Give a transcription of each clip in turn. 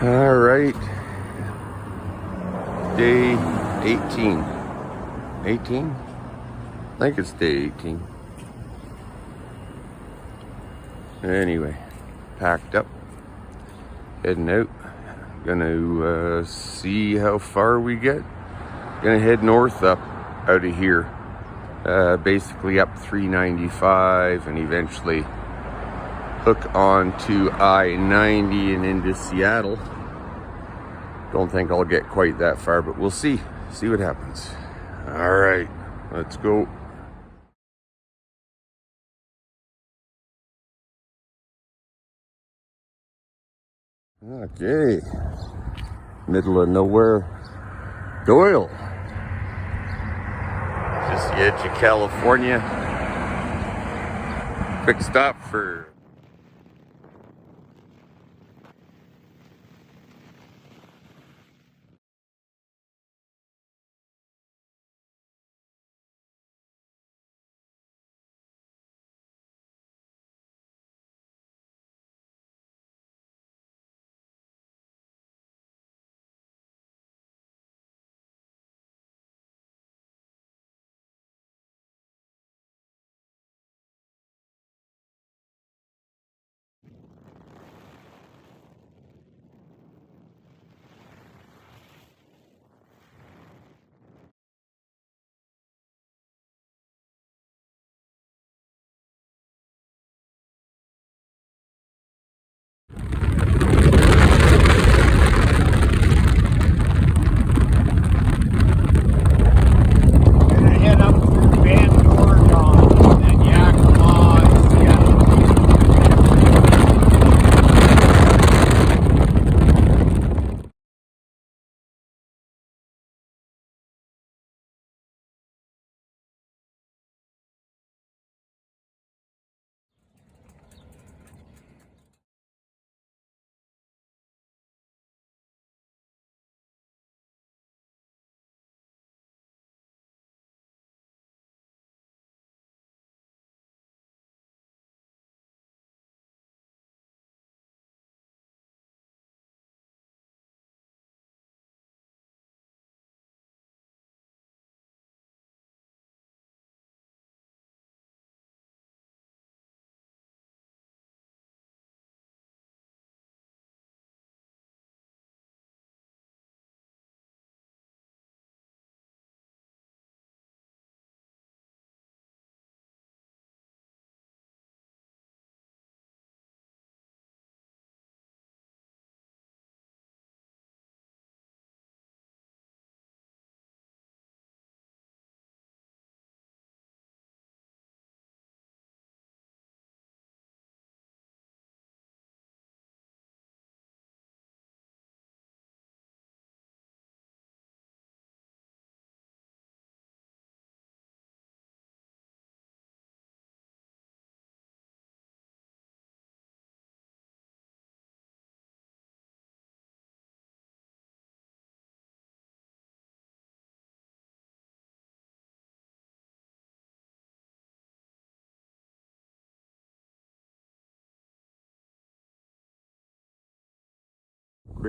All right, day 18. 18? I think it's day 18. Anyway, packed up, heading out. Gonna see how far we get. Gonna head north up out of here, basically up 395 and eventually hook on to I-90 and into Seattle. Don't think I'll get quite that far, but we'll see what happens. All right, let's go. Okay, middle of nowhere, Doyle, just the edge of California. Quick stop for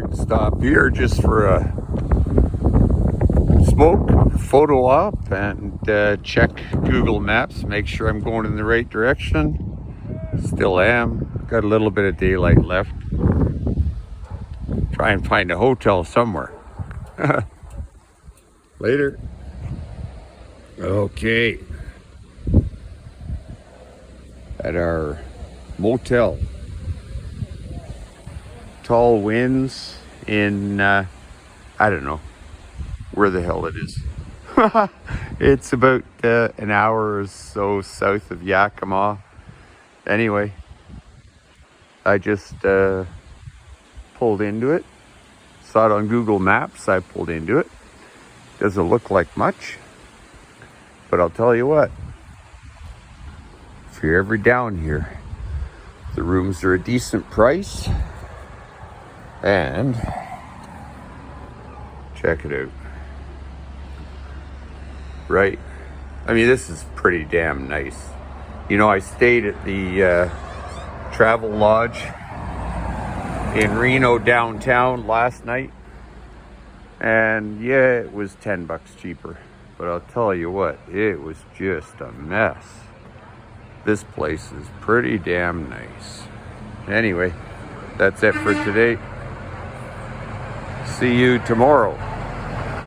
quick stop here just for a smoke photo op and check Google Maps, make sure I'm going in the right direction. Still am. Got a little bit of daylight left. Try and find a hotel somewhere. Later. Okay. At our motel. Tall winds in, I don't know where the hell it is. It's about an hour or so south of Yakima. Anyway, I just pulled into it. Saw it on Google Maps. I pulled into it. Doesn't look like much, but I'll tell you what, if you're ever down here, the rooms are a decent price. And check it out. Right? I mean, this is pretty damn nice. You know, I stayed at the Travel Lodge in Reno downtown last night. And yeah, it was 10 bucks cheaper. But I'll tell you what, it was just a mess. This place is pretty damn nice. Anyway, that's it for today. See you tomorrow.